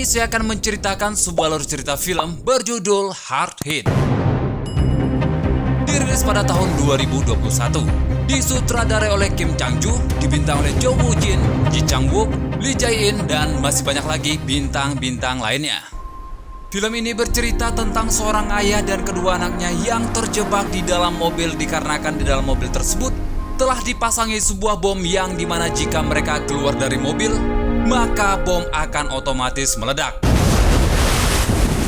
ini saya akan menceritakan sebuah alur cerita film berjudul Hard Hit. Dirilis pada tahun 2021, disutradarai oleh Kim Chang-joo, dibintang oleh Jo Woo-jin, Ji Chang-wook, Lee Jae-in, dan masih banyak lagi bintang-bintang lainnya. Film ini bercerita tentang seorang ayah dan kedua anaknya yang terjebak di dalam mobil dikarenakan di dalam mobil tersebut telah dipasangi sebuah bom yang dimana jika mereka keluar dari mobil, maka bom akan otomatis meledak.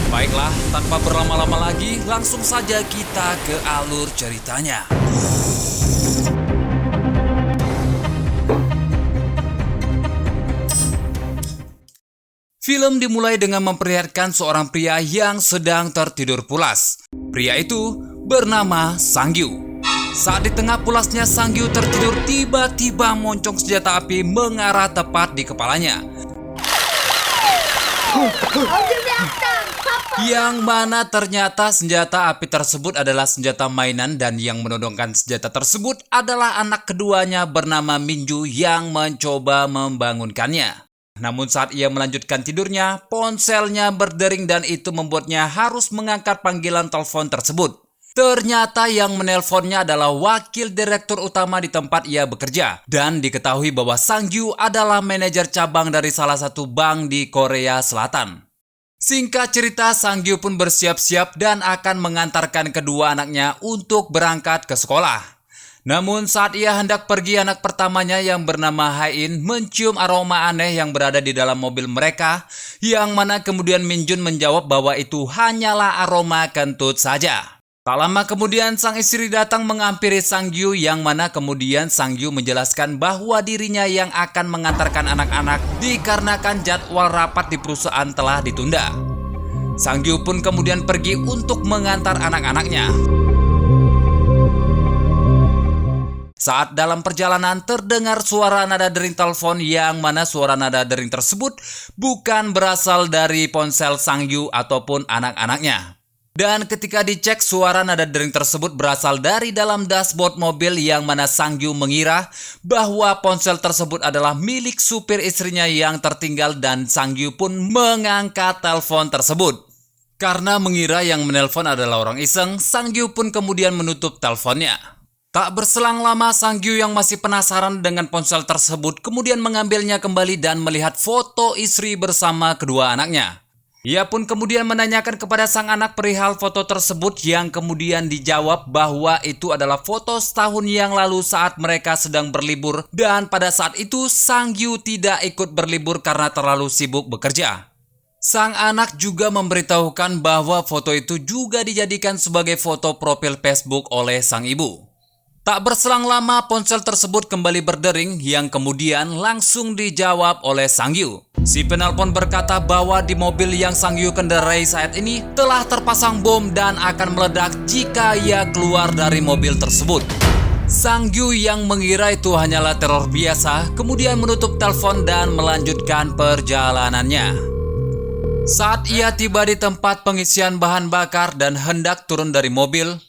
Baiklah, tanpa berlama-lama lagi, langsung saja kita ke alur ceritanya. Film dimulai dengan memperlihatkan seorang pria yang sedang tertidur pulas. Pria itu bernama Sang-gyu. Saat di tengah pulasnya Sang-gyu tertidur, tiba-tiba moncong senjata api mengarah tepat di kepalanya. Yang mana ternyata senjata api tersebut adalah senjata mainan dan yang menodongkan senjata tersebut adalah anak keduanya bernama Minju yang mencoba membangunkannya. Namun saat ia melanjutkan tidurnya, ponselnya berdering dan itu membuatnya harus mengangkat panggilan telepon tersebut. Ternyata yang menelponnya adalah wakil direktur utama di tempat ia bekerja. Dan diketahui bahwa Sang-gyu adalah manajer cabang dari salah satu bank di Korea Selatan. Singkat cerita, Sang-gyu pun bersiap-siap dan akan mengantarkan kedua anaknya untuk berangkat ke sekolah. Namun saat ia hendak pergi, anak pertamanya yang bernama Hae-in mencium aroma aneh yang berada di dalam mobil mereka, yang mana kemudian Min-jun menjawab bahwa itu hanyalah aroma kentut saja. Tak lama kemudian sang istri datang menghampiri Sang-gyu, yang mana kemudian Sang-gyu menjelaskan bahwa dirinya yang akan mengantarkan anak-anak dikarenakan jadwal rapat di perusahaan telah ditunda. Sang-gyu pun kemudian pergi untuk mengantar anak-anaknya. Saat dalam perjalanan terdengar suara nada dering telepon, yang mana suara nada dering tersebut bukan berasal dari ponsel Sang-gyu ataupun anak-anaknya. Dan ketika dicek, suara nada dering tersebut berasal dari dalam dashboard mobil, yang mana Sang-gyu mengira bahwa ponsel tersebut adalah milik supir istrinya yang tertinggal, dan Sang-gyu pun mengangkat telepon tersebut. Karena mengira yang menelpon adalah orang iseng, Sang-gyu pun kemudian menutup teleponnya. Tak berselang lama, Sang-gyu yang masih penasaran dengan ponsel tersebut kemudian mengambilnya kembali dan melihat foto istri bersama kedua anaknya. Ia pun kemudian menanyakan kepada sang anak perihal foto tersebut, yang kemudian dijawab bahwa itu adalah foto setahun yang lalu saat mereka sedang berlibur, dan pada saat itu Sang-gyu tidak ikut berlibur karena terlalu sibuk bekerja. Sang anak juga memberitahukan bahwa foto itu juga dijadikan sebagai foto profil Facebook oleh sang ibu. Tak berselang lama ponsel tersebut kembali berdering, yang kemudian langsung dijawab oleh Sang-gyu. Si penelpon berkata bahwa di mobil yang Sang-gyu kendarai saat ini telah terpasang bom dan akan meledak jika ia keluar dari mobil tersebut. Sang-gyu yang mengira itu hanyalah teror biasa kemudian menutup telepon dan melanjutkan perjalanannya. Saat ia tiba di tempat pengisian bahan bakar dan hendak turun dari mobil,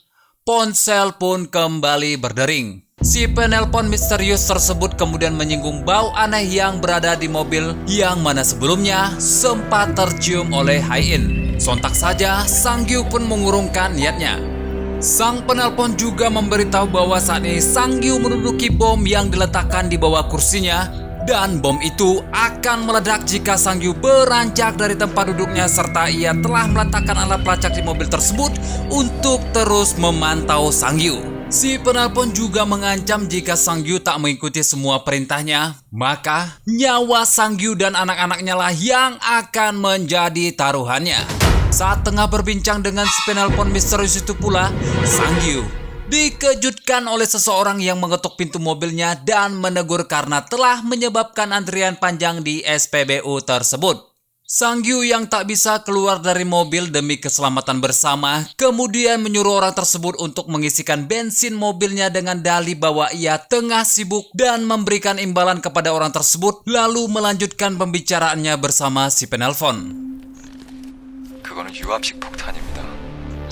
ponsel pun kembali berdering. Si penelpon misterius tersebut kemudian menyinggung bau aneh yang berada di mobil, yang mana sebelumnya sempat tercium oleh Hae-in. Sontak saja Sang-gyu pun mengurungkan niatnya. Sang penelpon juga memberitahu bahwa saat ini Sang-gyu menduduki bom yang diletakkan di bawah kursinya, dan bom itu akan meledak jika Sang-gyu beranjak dari tempat duduknya, serta ia telah meletakkan alat pelacak di mobil tersebut untuk terus memantau Sang-gyu. Si penelpon juga mengancam jika Sang-gyu tak mengikuti semua perintahnya, maka nyawa Sang-gyu dan anak-anaknya lah yang akan menjadi taruhannya. Saat tengah berbincang dengan si penelpon misterius itu pula, Sang-gyu dikejutkan oleh seseorang yang mengetuk pintu mobilnya dan menegur karena telah menyebabkan antrian panjang di SPBU tersebut. Sang-gyu yang tak bisa keluar dari mobil demi keselamatan bersama kemudian menyuruh orang tersebut untuk mengisikan bensin mobilnya dengan dalih bahwa ia tengah sibuk dan memberikan imbalan kepada orang tersebut, lalu melanjutkan pembicaraannya bersama si penelpon. 그거는 유압식 폭탄입니다.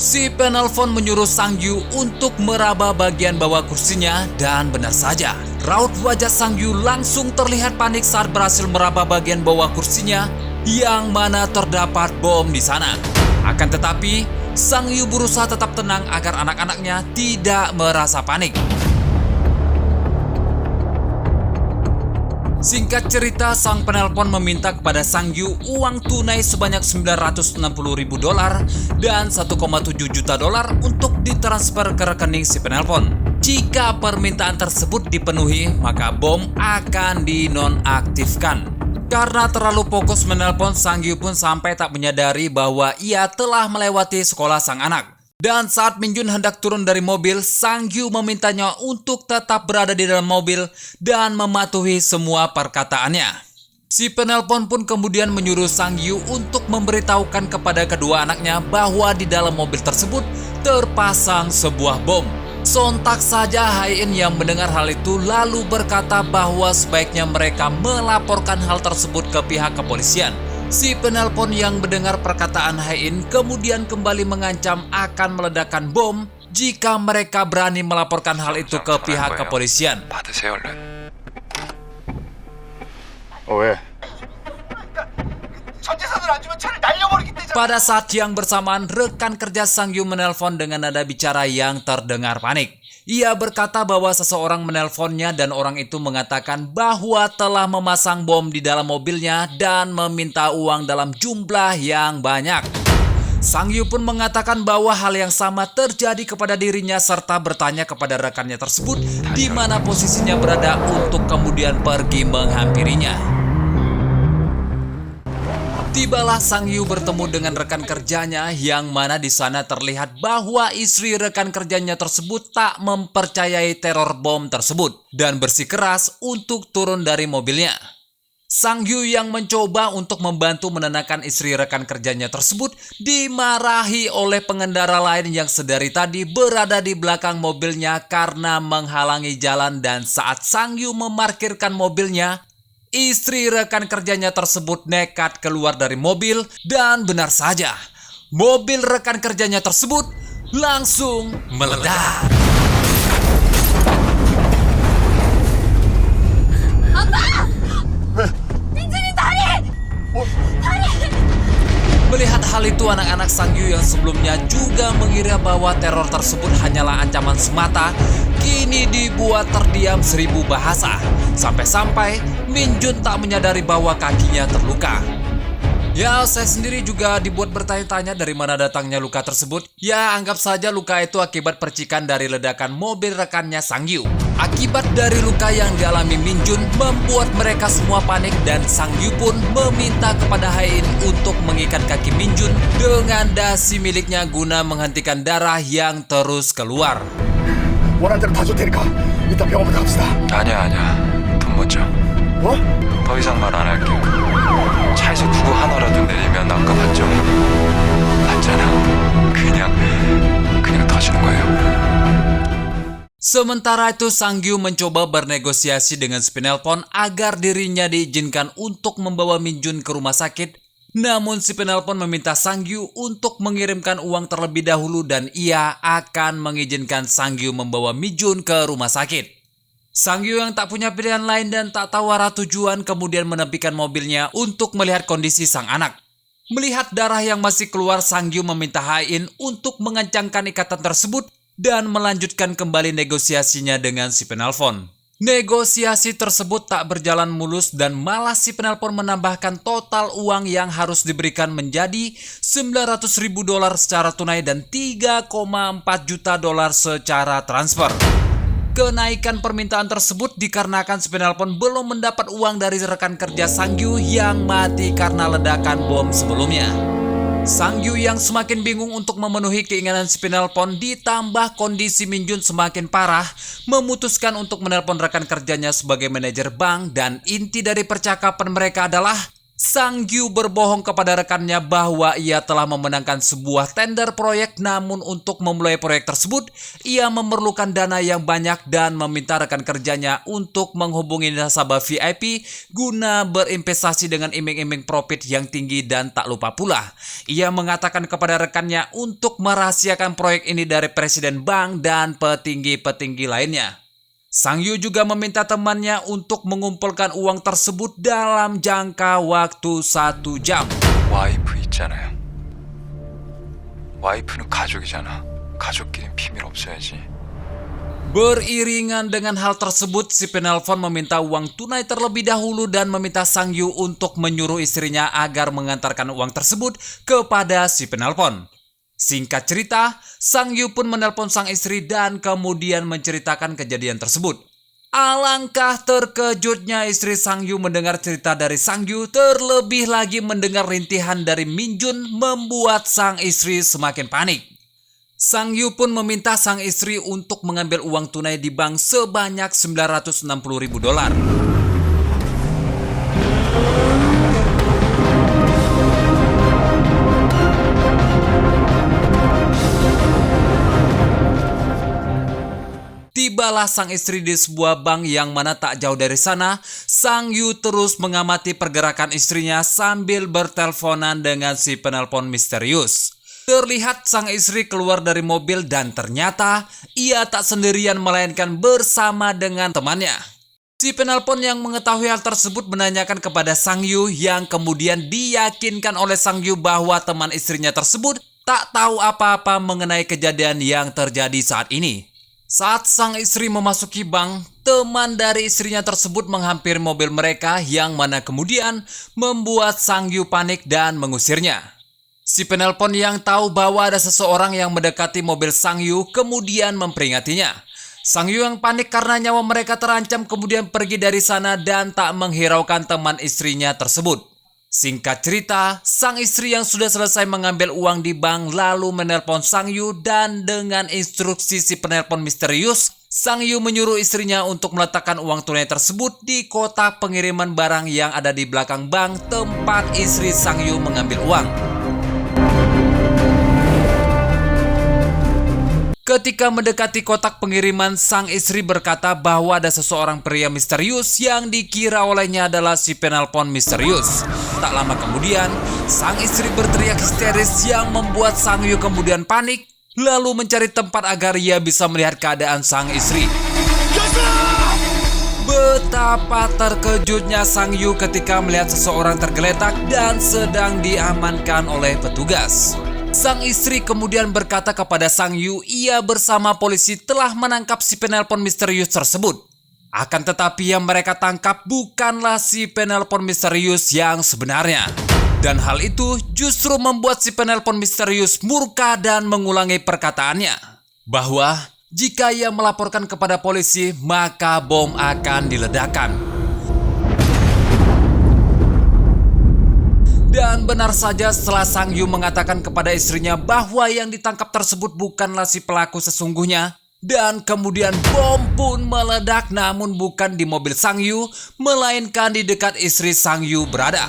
Si penelpon menyuruh Sang-gyu untuk meraba bagian bawah kursinya, dan benar saja, raut wajah Sang-gyu langsung terlihat panik saat berhasil meraba bagian bawah kursinya. yang mana terdapat bom di sana. Akan tetapi, Sang Yu berusaha tetap tenang agar anak-anaknya tidak merasa panik. Singkat cerita, sang penelpon meminta kepada Sang Yu uang tunai sebanyak $960.000 dan $1,7 juta untuk ditransfer ke rekening si penelpon. Jika permintaan tersebut dipenuhi, maka bom akan dinonaktifkan. Karena terlalu fokus menelpon, Sang Yu pun sampai tak menyadari bahwa ia telah melewati sekolah sang anak. Dan saat Min Jun hendak turun dari mobil, Sang Yu memintanya untuk tetap berada di dalam mobil dan mematuhi semua perkataannya. Si penelpon pun kemudian menyuruh Sang Yu untuk memberitahukan kepada kedua anaknya bahwa di dalam mobil tersebut terpasang sebuah bom. Sontak saja Hai-in yang mendengar hal itu lalu berkata bahwa sebaiknya mereka melaporkan hal tersebut ke pihak kepolisian. Si penelpon yang mendengar perkataan Hai-in kemudian kembali mengancam akan meledakkan bom jika mereka berani melaporkan hal itu ke pihak kepolisian. 받으세요, 얼른. 왜? Pada saat yang bersamaan, rekan kerja Sang Yu menelpon dengan nada bicara yang terdengar panik. Ia berkata bahwa seseorang menelponnya dan orang itu mengatakan bahwa telah memasang bom di dalam mobilnya dan meminta uang dalam jumlah yang banyak. Sang Yu pun mengatakan bahwa hal yang sama terjadi kepada dirinya serta bertanya kepada rekannya tersebut di mana posisinya berada untuk kemudian pergi menghampirinya. Tibalah Sang Yu bertemu dengan rekan kerjanya yang mana di sana terlihat bahwa istri rekan kerjanya tersebut tak mempercayai teror bom tersebut dan bersikeras untuk turun dari mobilnya. Sang Yu yang mencoba untuk membantu menenangkan istri rekan kerjanya tersebut dimarahi oleh pengendara lain yang sedari tadi berada di belakang mobilnya karena menghalangi jalan, dan saat Sang Yu memarkirkan mobilnya, istri rekan kerjanya tersebut nekat keluar dari mobil dan benar saja, mobil rekan kerjanya tersebut langsung meledak. Melihat hal itu, anak-anak Sang Yu yang sebelumnya juga mengira bahwa teror tersebut hanyalah ancaman semata, kini dibuat terdiam 1000 bahasa. Sampai-sampai Min Jun tak menyadari bahwa kakinya terluka. Ya, saya sendiri juga dibuat bertanya-tanya dari mana datangnya luka tersebut. Ya, anggap saja luka itu akibat percikan dari ledakan mobil rekannya Sang Yu. Akibat dari luka yang dialami Min Jun membuat mereka semua panik, dan Sang Yu pun meminta kepada Hai-in untuk mengikat kaki Min Jun dengan dasi miliknya guna menghentikan darah yang terus keluar. 원하는 대로 다 줄 테니까 이따 병원부터 갑시다. 아니야. 돈 먼저. 뭐? 더 이상 말 안 할게요. 차에서 누구 하나라도 내리면 아까 봤죠? 봤잖아. 그냥 터지는 거예요. Sementara itu, Sang Yu mencoba bernegosiasi dengan si penelpon agar dirinya diizinkan untuk membawa Min Jun ke rumah sakit. Namun si penelpon meminta Sang Yu untuk mengirimkan uang terlebih dahulu dan ia akan mengizinkan Sang Yu membawa Min Jun ke rumah sakit. Sang Yu yang tak punya pilihan lain dan tak tahu arah tujuan kemudian menepikan mobilnya untuk melihat kondisi sang anak. Melihat darah yang masih keluar, Sang Yu meminta Hai-in untuk mengencangkan ikatan tersebut dan melanjutkan kembali negosiasinya dengan si penelpon. Negosiasi tersebut tak berjalan mulus dan malah si penelpon menambahkan total uang yang harus diberikan menjadi $900.000 secara tunai dan $3,4 juta secara transfer. Kenaikan permintaan tersebut dikarenakan si penelpon belum mendapat uang dari rekan kerja Sang Yu yang mati karena ledakan bom sebelumnya. Sang Yu yang semakin bingung untuk memenuhi keinginan si penelpon ditambah kondisi Min Jun semakin parah, memutuskan untuk menelpon rekan kerjanya sebagai manajer bank, dan inti dari percakapan mereka adalah Sang Yu berbohong kepada rekannya bahwa ia telah memenangkan sebuah tender proyek, namun untuk memulai proyek tersebut ia memerlukan dana yang banyak dan meminta rekan kerjanya untuk menghubungi nasabah VIP guna berinvestasi dengan iming-iming profit yang tinggi, dan tak lupa pula ia mengatakan kepada rekannya untuk merahasiakan proyek ini dari presiden bank dan petinggi-petinggi lainnya. Sang Yu juga meminta temannya untuk mengumpulkan uang tersebut dalam jangka waktu 1 jam. 와이프 있잖아요. 와이프는 가족이잖아. 가족끼린 비밀 없어야지. Beriringan dengan hal tersebut, si penelpon meminta uang tunai terlebih dahulu dan meminta Sang Yu untuk menyuruh istrinya agar mengantarkan uang tersebut kepada si penelpon. Singkat cerita, Sang Yu pun menelpon sang istri dan kemudian menceritakan kejadian tersebut. Alangkah terkejutnya istri Sang Yu mendengar cerita dari Sang Yu, terlebih lagi mendengar rintihan dari Min Jun membuat sang istri semakin panik. Sang Yu pun meminta sang istri untuk mengambil uang tunai di bank sebanyak $960.000. Tibalah sang istri di sebuah bank yang mana tak jauh dari sana. Sang Yu terus mengamati pergerakan istrinya sambil berteleponan dengan si penelpon misterius. Terlihat sang istri keluar dari mobil dan ternyata ia tak sendirian melainkan bersama dengan temannya. Si penelpon yang mengetahui hal tersebut menanyakan kepada Sang Yu yang kemudian diyakinkan oleh Sang Yu bahwa teman istrinya tersebut tak tahu apa-apa mengenai kejadian yang terjadi saat ini. Saat sang istri memasuki bank, teman dari istrinya tersebut menghampiri mobil mereka yang mana kemudian membuat Sang Yu panik dan mengusirnya. Si penelpon yang tahu bahwa ada seseorang yang mendekati mobil Sang Yu kemudian memperingatinya. Sang Yu yang panik karena nyawa mereka terancam kemudian pergi dari sana dan tak menghiraukan teman istrinya tersebut. Singkat cerita, sang istri yang sudah selesai mengambil uang di bank lalu menelpon Sang Yu dan dengan instruksi si penelpon misterius, Sang Yu menyuruh istrinya untuk meletakkan uang tunai tersebut di kotak pengiriman barang yang ada di belakang bank tempat istri Sang Yu mengambil uang. Ketika mendekati kotak pengiriman, sang istri berkata bahwa ada seseorang pria misterius yang dikira olehnya adalah si penelpon misterius. Tak lama kemudian, sang istri berteriak histeris yang membuat Sang Yu kemudian panik, lalu mencari tempat agar ia bisa melihat keadaan sang istri. Betapa terkejutnya Sang Yu ketika melihat seseorang tergeletak dan sedang diamankan oleh petugas. Sang istri kemudian berkata kepada Sang Yu, ia bersama polisi telah menangkap si penelpon misterius tersebut. Akan tetapi yang mereka tangkap bukanlah si penelpon misterius yang sebenarnya. Dan hal itu justru membuat si penelpon misterius murka dan mengulangi perkataannya. Bahwa jika ia melaporkan kepada polisi, maka bom akan diledakkan. Dan benar saja setelah Sang Yu mengatakan kepada istrinya bahwa yang ditangkap tersebut bukanlah si pelaku sesungguhnya. Dan kemudian bom pun meledak namun bukan di mobil Sang Yu, melainkan di dekat istri Sang Yu berada.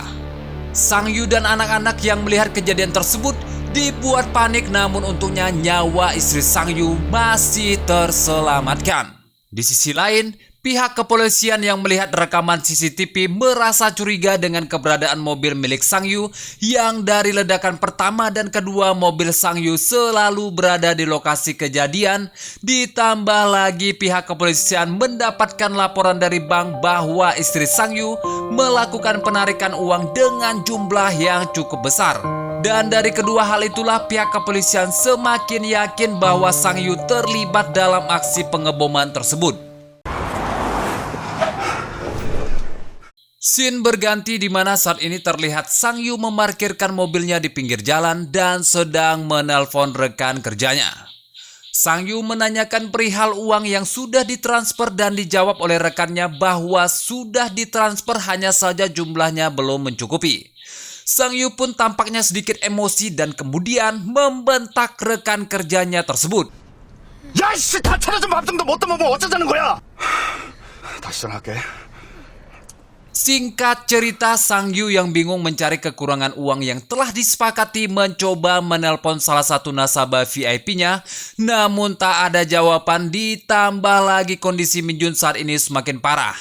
Sang Yu dan anak-anak yang melihat kejadian tersebut dibuat panik namun untungnya nyawa istri Sang Yu masih terselamatkan. Di sisi lain, pihak kepolisian yang melihat rekaman CCTV merasa curiga dengan keberadaan mobil milik Sang Yu yang dari ledakan pertama dan kedua mobil Sang Yu selalu berada di lokasi kejadian. Ditambah lagi pihak kepolisian mendapatkan laporan dari bank bahwa istri Sang Yu melakukan penarikan uang dengan jumlah yang cukup besar. Dan dari kedua hal itulah pihak kepolisian semakin yakin bahwa Sang Yu terlibat dalam aksi pengeboman tersebut. Scene berganti di mana saat ini terlihat Sang Yu memarkirkan mobilnya di pinggir jalan dan sedang menelpon rekan kerjanya. Sang Yu menanyakan perihal uang yang sudah ditransfer dan dijawab oleh rekannya bahwa sudah ditransfer, hanya saja jumlahnya belum mencukupi. Sang Yu pun tampaknya sedikit emosi dan kemudian membentak rekan kerjanya tersebut. 야, 씨, 다 차려준 밥정도 못 떠먹으면 어쩌자는 거야? 다시 전화할게. Singkat cerita, Sang Yu yang bingung mencari kekurangan uang yang telah disepakati mencoba menelpon salah satu nasabah VIP-nya, namun tak ada jawaban. Ditambah lagi kondisi Min Jun saat ini semakin parah.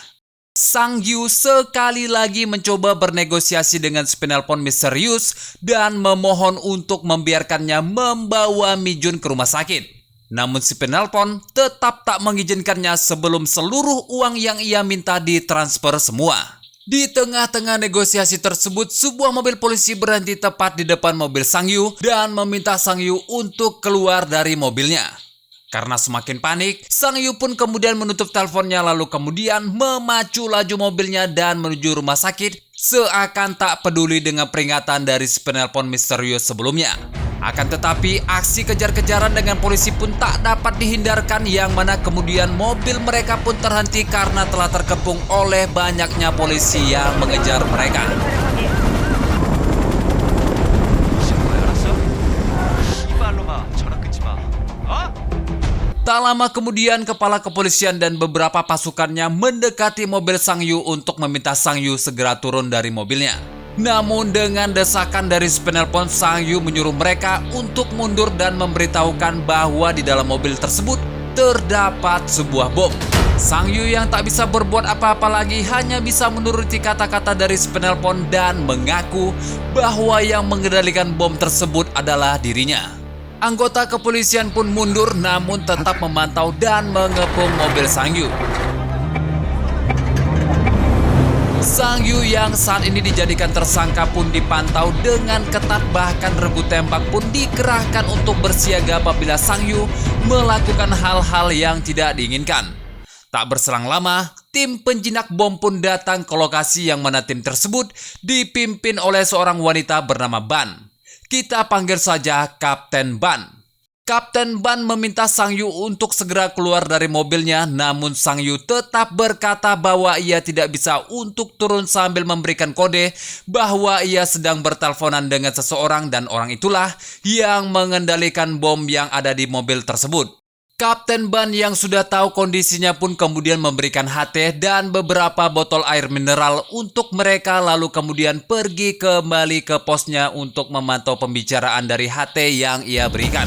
Sang Yu sekali lagi mencoba bernegosiasi dengan si penelpon misterius dan memohon untuk membiarkannya membawa Min Jun ke rumah sakit. Namun si penelpon tetap tak mengizinkannya sebelum seluruh uang yang ia minta ditransfer semua. Di tengah-tengah negosiasi tersebut, sebuah mobil polisi berhenti tepat di depan mobil Sang Yu dan meminta Sang Yu untuk keluar dari mobilnya. Karena semakin panik, Sang Yu pun kemudian menutup teleponnya lalu kemudian memacu laju mobilnya dan menuju rumah sakit seakan tak peduli dengan peringatan dari si penelpon misterius sebelumnya. Akan tetapi aksi kejar-kejaran dengan polisi pun tak dapat dihindarkan yang mana kemudian mobil mereka pun terhenti karena telah terkepung oleh banyaknya polisi yang mengejar mereka. Tak lama kemudian kepala kepolisian dan beberapa pasukannya mendekati mobil Sang Yu untuk meminta Sang Yu segera turun dari mobilnya. Namun dengan desakan dari si penelpon, Sang Yu menyuruh mereka untuk mundur dan memberitahukan bahwa di dalam mobil tersebut terdapat sebuah bom. Sang Yu yang tak bisa berbuat apa-apa lagi hanya bisa menuruti kata-kata dari si penelpon dan mengaku bahwa yang mengendalikan bom tersebut adalah dirinya. Anggota kepolisian pun mundur namun tetap memantau dan mengepung mobil Sang Yu. Sang Yu yang saat ini dijadikan tersangka pun dipantau dengan ketat, bahkan regu tembak pun dikerahkan untuk bersiaga apabila Sang Yu melakukan hal-hal yang tidak diinginkan. Tak berselang lama, tim penjinak bom pun datang ke lokasi yang mana tim tersebut dipimpin oleh seorang wanita bernama Ban. Kita panggil saja Kapten Ban. Kapten Ban meminta Sang Yu untuk segera keluar dari mobilnya, namun Sang Yu tetap berkata bahwa ia tidak bisa untuk turun sambil memberikan kode bahwa ia sedang berteleponan dengan seseorang dan orang itulah yang mengendalikan bom yang ada di mobil tersebut. Kapten Ban yang sudah tahu kondisinya pun kemudian memberikan HT dan beberapa botol air mineral untuk mereka lalu kemudian pergi kembali ke posnya untuk memantau pembicaraan dari HT yang ia berikan.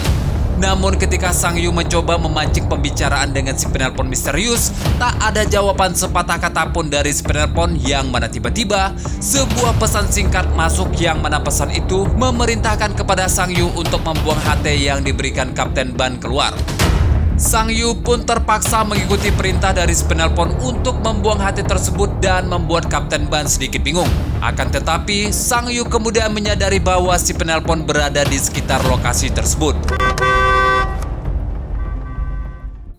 Namun ketika Sang Yu mencoba memancing pembicaraan dengan si penelpon misterius, tak ada jawaban sepatah kata pun dari si penelpon yang mana tiba-tiba sebuah pesan singkat masuk yang mana pesan itu memerintahkan kepada Sang Yu untuk membuang HT yang diberikan Kapten Ban keluar. Sang Yu pun terpaksa mengikuti perintah dari si penelpon untuk membuang HT tersebut dan membuat Kapten Ban sedikit bingung. Akan tetapi, Sang Yu kemudian menyadari bahwa si penelpon berada di sekitar lokasi tersebut.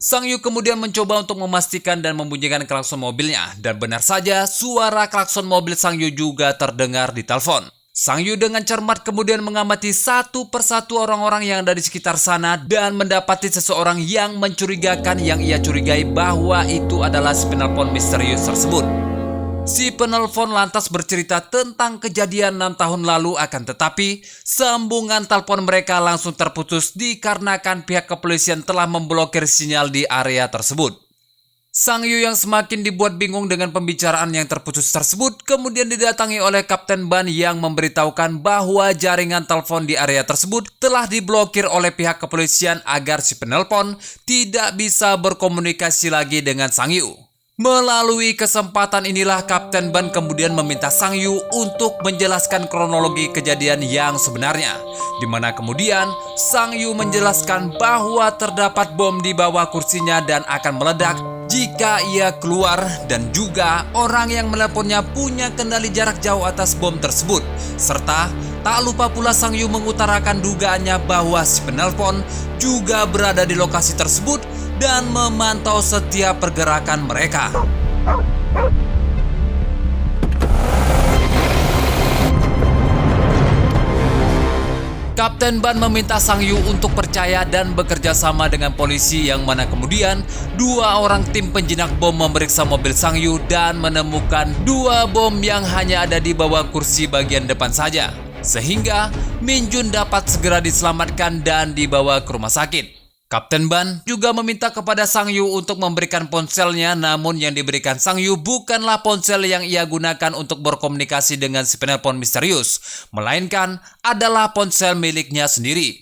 Sang Yu kemudian mencoba untuk memastikan dan membunyikan klakson mobilnya, dan benar saja suara klakson mobil Sang Yu juga terdengar di telepon. Sang Yu dengan cermat kemudian mengamati satu persatu orang-orang yang ada di sekitar sana dan mendapati seseorang yang mencurigakan yang ia curigai bahwa itu adalah si penelpon misterius tersebut. Si penelpon lantas bercerita tentang kejadian 6 tahun lalu, akan tetapi sambungan telepon mereka langsung terputus dikarenakan pihak kepolisian telah memblokir sinyal di area tersebut. Sang Yu yang semakin dibuat bingung dengan pembicaraan yang terputus tersebut kemudian didatangi oleh Kapten Ban yang memberitahukan bahwa jaringan telepon di area tersebut telah diblokir oleh pihak kepolisian agar si penelpon tidak bisa berkomunikasi lagi dengan Sang Yu. Melalui kesempatan inilah Kapten Ban kemudian meminta Sang Yu untuk menjelaskan kronologi kejadian yang sebenarnya, di mana kemudian Sang Yu menjelaskan bahwa terdapat bom di bawah kursinya dan akan meledak jika ia keluar, dan juga orang yang menelponnya punya kendali jarak jauh atas bom tersebut. Serta tak lupa pula Sang Yu mengutarakan dugaannya bahwa si penelpon juga berada di lokasi tersebut dan memantau setiap pergerakan mereka. Kapten Ban meminta Sang Yu untuk percaya dan bekerja sama dengan polisi yang mana kemudian 2 orang tim penjinak bom memeriksa mobil Sang Yu dan menemukan 2 bom yang hanya ada di bawah kursi bagian depan saja. Sehingga Min Jun dapat segera diselamatkan dan dibawa ke rumah sakit. Kapten Ban juga meminta kepada Sang Yu untuk memberikan ponselnya, namun yang diberikan Sang Yu bukanlah ponsel yang ia gunakan untuk berkomunikasi dengan si penelpon misterius, melainkan adalah ponsel miliknya sendiri.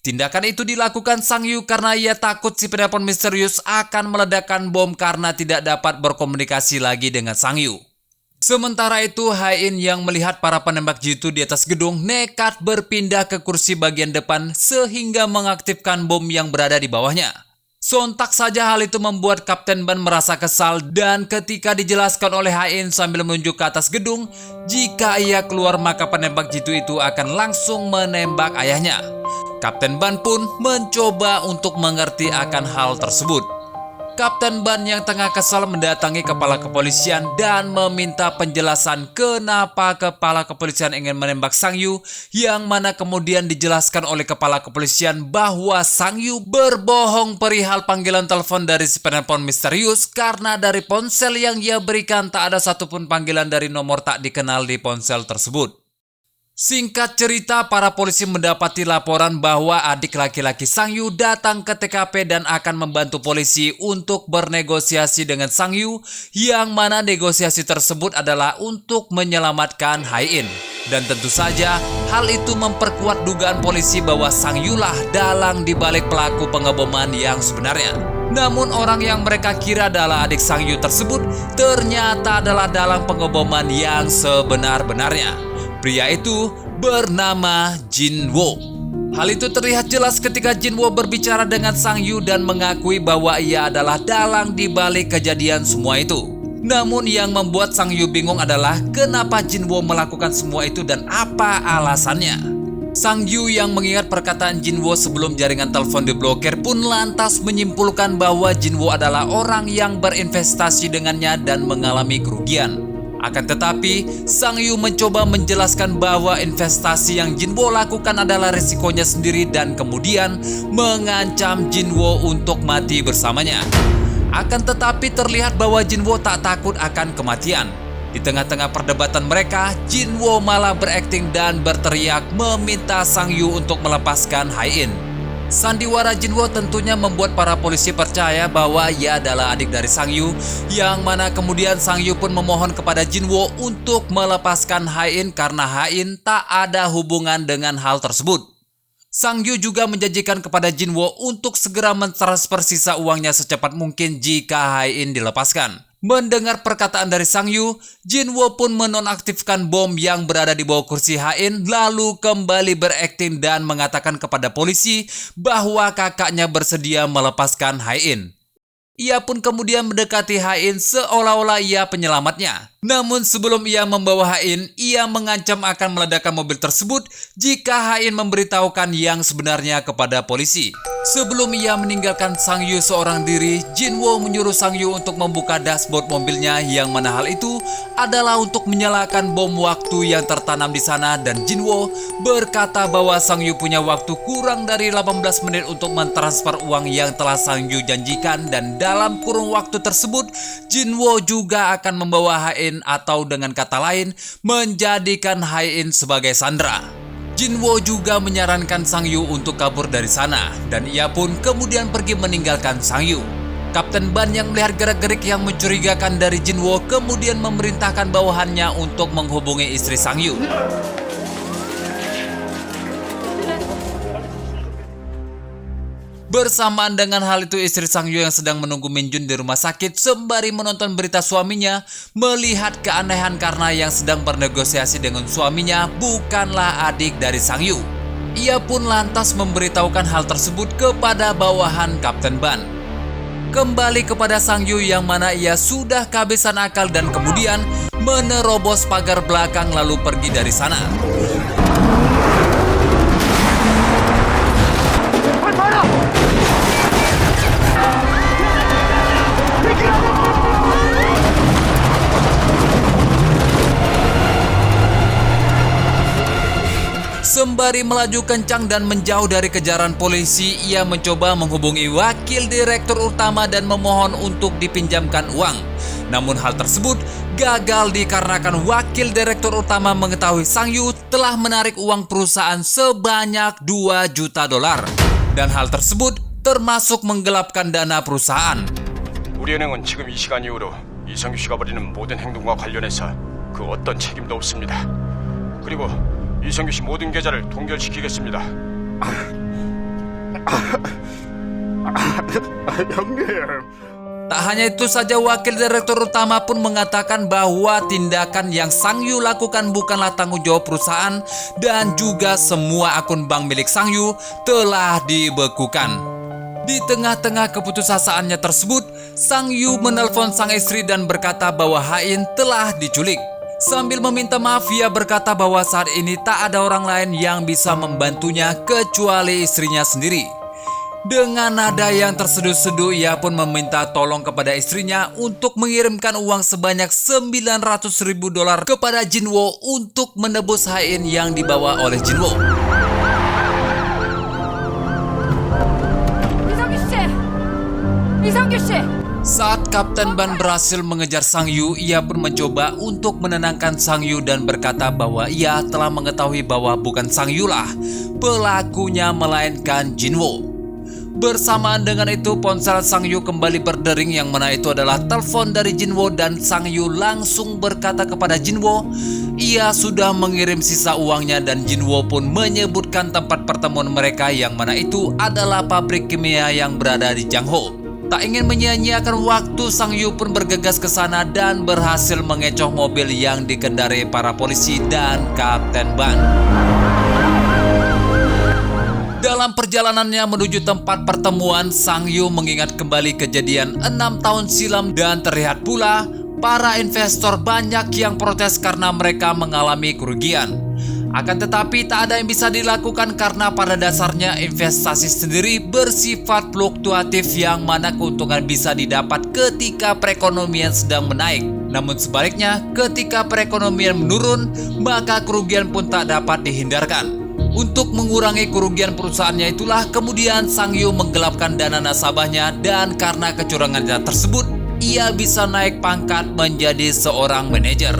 Tindakan itu dilakukan Sang Yu karena ia takut si penelpon misterius akan meledakkan bom karena tidak dapat berkomunikasi lagi dengan Sang Yu. Sementara itu, Hain yang melihat para penembak jitu di atas gedung nekat berpindah ke kursi bagian depan sehingga mengaktifkan bom yang berada di bawahnya. Sontak saja hal itu membuat Kapten Ban merasa kesal dan ketika dijelaskan oleh Hain sambil menunjuk ke atas gedung, jika ia keluar maka penembak jitu itu akan langsung menembak ayahnya. Kapten Ban pun mencoba untuk mengerti akan hal tersebut. Kapten Ban yang tengah kesal mendatangi kepala kepolisian dan meminta penjelasan kenapa kepala kepolisian ingin menembak Sang Yu, yang mana kemudian dijelaskan oleh kepala kepolisian bahwa Sang Yu berbohong perihal panggilan telepon dari si penelpon misterius karena dari ponsel yang ia berikan tak ada satupun panggilan dari nomor tak dikenal di ponsel tersebut. Singkat cerita, para polisi mendapati laporan bahwa adik laki-laki Sang Yu datang ke TKP dan akan membantu polisi untuk bernegosiasi dengan Sang Yu, yang mana negosiasi tersebut adalah untuk menyelamatkan Hain. Dan tentu saja, hal itu memperkuat dugaan polisi bahwa Sang Yu lah dalang dibalik pelaku pengeboman yang sebenarnya. Namun orang yang mereka kira adalah adik Sang Yu tersebut ternyata adalah dalang pengeboman yang sebenar-benarnya. Pria itu bernama Jin Wo. Hal itu terlihat jelas ketika Jin Wo berbicara dengan Sang Yu dan mengakui bahwa ia adalah dalang di balik kejadian semua itu. Namun yang membuat Sang Yu bingung adalah kenapa Jin Wo melakukan semua itu dan apa alasannya. Sang Yu yang mengingat perkataan Jin Wo sebelum jaringan telepon diblokir pun lantas menyimpulkan bahwa Jin Wo adalah orang yang berinvestasi dengannya dan mengalami kerugian. Akan tetapi, Sang Yu mencoba menjelaskan bahwa investasi yang Jin Wo lakukan adalah risikonya sendiri dan kemudian mengancam Jin Wo untuk mati bersamanya. Akan tetapi terlihat bahwa Jin Wo tak takut akan kematian. Di tengah-tengah perdebatan mereka, Jin Wo malah berakting dan berteriak meminta Sang Yu untuk melepaskan Hain. Sandiwara Jin Wo tentunya membuat para polisi percaya bahwa ia adalah adik dari Sang Yu, yang mana kemudian Sang Yu pun memohon kepada Jin Wo untuk melepaskan Hain karena Hain tak ada hubungan dengan hal tersebut. Sang Yu juga menjanjikan kepada Jin Wo untuk segera mentransfer sisa uangnya secepat mungkin jika Hain dilepaskan. Mendengar perkataan dari Sang Yu, Jin Wo pun menonaktifkan bom yang berada di bawah kursi Hain lalu kembali berakting dan mengatakan kepada polisi bahwa kakaknya bersedia melepaskan Hain. Ia pun kemudian mendekati Hain seolah-olah ia penyelamatnya. Namun sebelum ia membawa Hain, ia mengancam akan meledakkan mobil tersebut jika Hain memberitahukan yang sebenarnya kepada polisi. Sebelum ia meninggalkan Sang Yu seorang diri, Jin Wo menyuruh Sang Yu untuk membuka dashboard mobilnya, yang mana hal itu adalah untuk menyalakan bom waktu yang tertanam di sana, dan Jin Wo berkata bahwa Sang Yu punya waktu kurang dari 18 menit untuk mentransfer uang yang telah Sang Yu janjikan, dan dalam kurun waktu tersebut Jin Wo juga akan membawa Hain, atau dengan kata lain menjadikan Hain sebagai sandera. Jin Wo juga menyarankan Sang Yu untuk kabur dari sana dan ia pun kemudian pergi meninggalkan Sang Yu. Kapten Ban yang melihat gerak-gerik yang mencurigakan dari Jin Wo kemudian memerintahkan bawahannya untuk menghubungi istri Sang Yu. Bersamaan dengan hal itu, istri Sang Yu yang sedang menunggu Min Jun di rumah sakit sembari menonton berita suaminya melihat keanehan karena yang sedang bernegosiasi dengan suaminya bukanlah adik dari Sang Yu. Ia pun lantas memberitahukan hal tersebut kepada bawahan Kapten Ban. Kembali kepada Sang Yu yang mana ia sudah kehabisan akal dan kemudian menerobos pagar belakang lalu pergi dari sana. Sembari melaju kencang dan menjauh dari kejaran polisi, ia mencoba menghubungi wakil direktur utama dan memohon untuk dipinjamkan uang. Namun hal tersebut gagal dikarenakan wakil direktur utama mengetahui Sang Yu telah menarik uang perusahaan sebanyak $2 juta. Dan hal tersebut termasuk menggelapkan dana perusahaan. 우리은행은 지금 이 시간 이후로 이상규 씨가 벌이는 모든 행동과 관련해서 그 어떤 책임도 없습니다. 그리고 이상규 씨 모든 계좌를 동결시키겠습니다. 형님. Tak hanya itu saja, wakil direktur utama pun mengatakan bahwa tindakan yang Sang Yu lakukan bukanlah tanggung jawab perusahaan dan juga semua akun bank milik Sang Yu telah dibekukan. Di tengah-tengah keputusasaannya tersebut, Sang Yu menelpon sang istri dan berkata bahwa Hain telah diculik. Sambil meminta maaf, ia berkata bahwa saat ini tak ada orang lain yang bisa membantunya kecuali istrinya sendiri. Dengan nada yang terseduh-seduh, ia pun meminta tolong kepada istrinya untuk mengirimkan uang sebanyak $900.000 kepada Jinwo untuk menebus Hain yang dibawa oleh Jinwo. 이성규 씨! Saat Kapten Ban berhasil mengejar Sang Yu, ia pun mencoba untuk menenangkan Sang Yu dan berkata bahwa ia telah mengetahui bahwa bukan Sang Yu lah pelakunya melainkan Jinwo. Bersamaan dengan itu, ponsel Sang Yu kembali berdering, yang mana itu adalah telepon dari Jinwo, dan Sang Yu langsung berkata kepada Jinwo ia sudah mengirim sisa uangnya, dan Jinwo pun menyebutkan tempat pertemuan mereka, yang mana itu adalah pabrik kimia yang berada di Jangho. Tak ingin menyia-nyiakan waktu, Sang Yu pun bergegas ke sana dan berhasil mengecoh mobil yang dikendarai para polisi dan Kapten Ban. Dalam perjalanannya menuju tempat pertemuan, Sang Yu mengingat kembali kejadian 6 tahun silam dan terlihat pula para investor banyak yang protes karena mereka mengalami kerugian. Akan tetapi tak ada yang bisa dilakukan karena pada dasarnya investasi sendiri bersifat fluktuatif, yang mana keuntungan bisa didapat ketika perekonomian sedang menaik. Namun sebaliknya, ketika perekonomian menurun, maka kerugian pun tak dapat dihindarkan. Untuk mengurangi kerugian perusahaannya itulah kemudian Sang Yu menggelapkan dana nasabahnya, dan karena kecurangannya tersebut, ia bisa naik pangkat menjadi seorang manajer.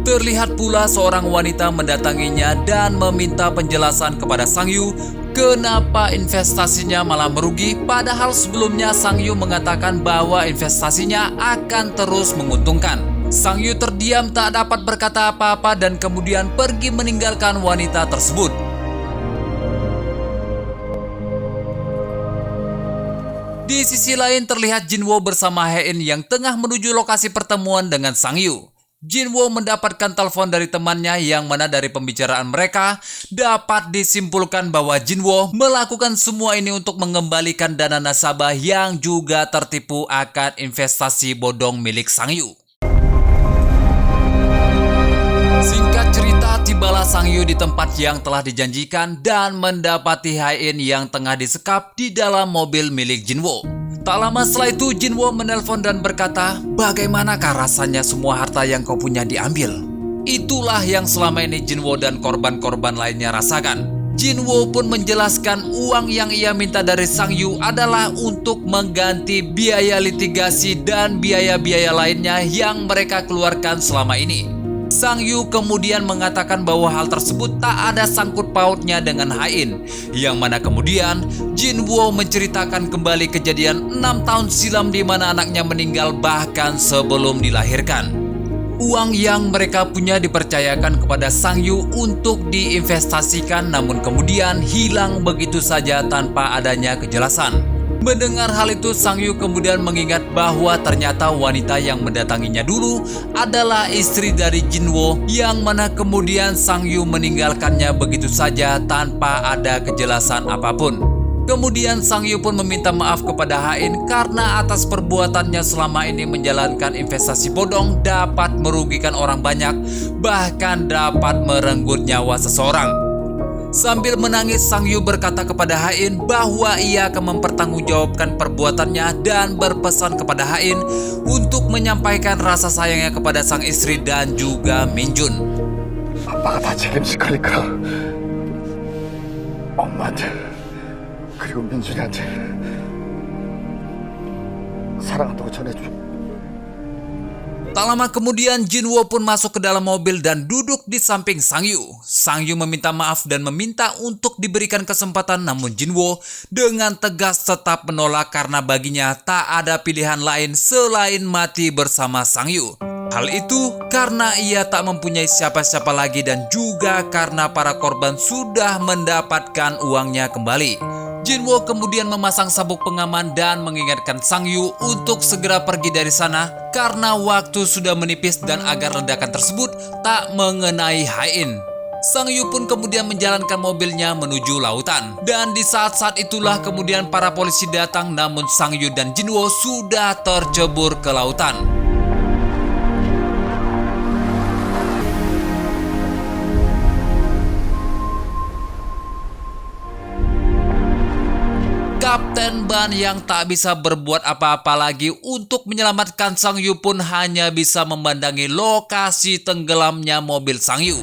Terlihat pula seorang wanita mendatanginya dan meminta penjelasan kepada Sang Yu kenapa investasinya malah merugi, padahal sebelumnya Sang Yu mengatakan bahwa investasinya akan terus menguntungkan. Sang Yu terdiam, tak dapat berkata apa-apa, dan kemudian pergi meninggalkan wanita tersebut. Di sisi lain terlihat Jinwo bersama Hain yang tengah menuju lokasi pertemuan dengan Sang Yu. Jinwo mendapatkan telepon dari temannya, yang mana dari pembicaraan mereka dapat disimpulkan bahwa Jinwo melakukan semua ini untuk mengembalikan dana nasabah yang juga tertipu akan investasi bodong milik Sang Yu. Singkat cerita, tibalah Sang Yu di tempat yang telah dijanjikan dan mendapati Hain yang tengah disekap di dalam mobil milik Jinwo. Tak lama setelah itu, Jinwo menelpon dan berkata, bagaimanakah rasanya semua harta yang kau punya diambil? Itulah yang selama ini Jinwo dan korban-korban lainnya rasakan. Jinwo pun menjelaskan uang yang ia minta dari Sang Yu adalah untuk mengganti biaya litigasi dan biaya-biaya lainnya yang mereka keluarkan selama ini. Sang Yu kemudian mengatakan bahwa hal tersebut tak ada sangkut pautnya dengan Hain, yang mana kemudian Jinwo menceritakan kembali kejadian 6 tahun silam di mana anaknya meninggal bahkan sebelum dilahirkan. Uang yang mereka punya dipercayakan kepada Sang Yu untuk diinvestasikan, namun kemudian hilang begitu saja tanpa adanya kejelasan. Mendengar hal itu, Sang Yu kemudian mengingat bahwa ternyata wanita yang mendatanginya dulu adalah istri dari Jinwo, yang mana kemudian Sang Yu meninggalkannya begitu saja tanpa ada kejelasan apapun. Kemudian Sang Yu pun meminta maaf kepada Hain karena atas perbuatannya selama ini menjalankan investasi bodong dapat merugikan orang banyak, bahkan dapat merenggut nyawa seseorang. Sambil menangis, Sang Yu berkata kepada Hain bahwa ia akan mempertanggungjawabkan perbuatannya dan berpesan kepada Hain untuk menyampaikan rasa sayangnya kepada sang istri dan juga Minjun. 아빠가 다 책임질 거니까 엄마한테 그리고 민준이한테 사랑한다고 전해줘. Tak lama kemudian Jinwo pun masuk ke dalam mobil dan duduk di samping Sang Yu. Sang Yu meminta maaf dan meminta untuk diberikan kesempatan, namun Jinwo dengan tegas tetap menolak karena baginya tak ada pilihan lain selain mati bersama Sang Yu. Hal itu karena ia tak mempunyai siapa-siapa lagi dan juga karena para korban sudah mendapatkan uangnya kembali. Jinwo kemudian memasang sabuk pengaman dan mengingatkan Sang Yu untuk segera pergi dari sana karena waktu sudah menipis dan agar ledakan tersebut tak mengenai Hain. Sang Yu pun kemudian menjalankan mobilnya menuju lautan. Dan di saat-saat itulah kemudian para polisi datang, namun Sang Yu dan Jinwo sudah tercebur ke lautan. Kapten Ban yang tak bisa berbuat apa-apa lagi untuk menyelamatkan Sang Yu pun hanya bisa memandangi lokasi tenggelamnya mobil Sang Yu.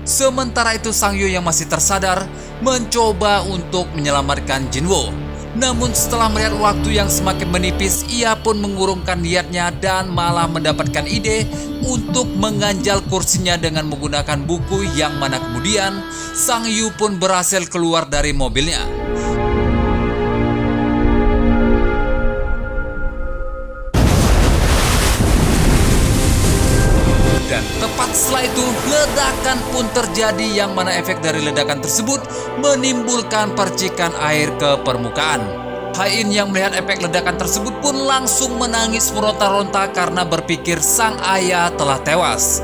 Sementara itu Sang Yu yang masih tersadar mencoba untuk menyelamatkan Jinwo. Namun setelah melihat waktu yang semakin menipis, ia pun mengurungkan niatnya dan malah mendapatkan ide untuk mengganjal kursinya dengan menggunakan buku, yang mana kemudian Sang Yu pun berhasil keluar dari mobilnya. Dan tepat setelah itu, ledakan pun terjadi, yang mana efek dari ledakan tersebut menimbulkan percikan air ke permukaan. Hain yang melihat efek ledakan tersebut pun langsung menangis meronta-ronta karena berpikir sang ayah telah tewas.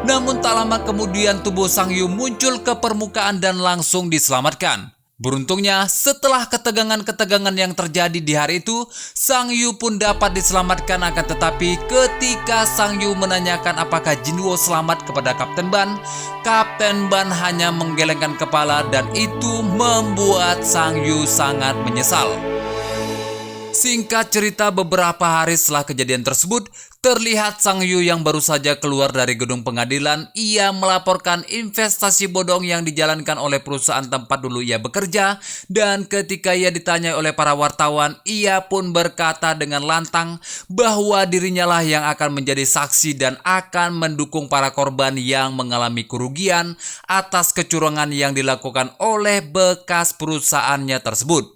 Namun tak lama kemudian tubuh Sang Yu muncul ke permukaan dan langsung diselamatkan. Beruntungnya, setelah ketegangan-ketegangan yang terjadi di hari itu, Sang Yu pun dapat diselamatkan. Akan tetapi ketika Sang Yu menanyakan apakah Jinwo selamat kepada Kapten Ban hanya menggelengkan kepala, dan itu membuat Sang Yu sangat menyesal. Singkat cerita, beberapa hari setelah kejadian tersebut, terlihat Sang Yu yang baru saja keluar dari gedung pengadilan. Ia melaporkan investasi bodong yang dijalankan oleh perusahaan tempat dulu ia bekerja, dan ketika ia ditanya oleh para wartawan, ia pun berkata dengan lantang bahwa dirinya lah yang akan menjadi saksi dan akan mendukung para korban yang mengalami kerugian atas kecurangan yang dilakukan oleh bekas perusahaannya tersebut.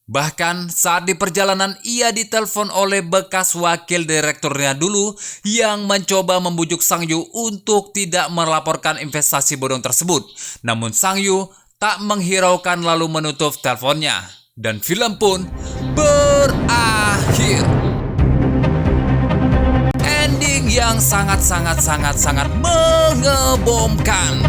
Bahkan saat di perjalanan ia ditelepon oleh bekas wakil direkturnya dulu yang mencoba membujuk Sang Yu untuk tidak melaporkan investasi bodong tersebut. Namun Sang Yu tak menghiraukan lalu menutup teleponnya. Dan film pun berakhir. Ending yang sangat mengebomkan.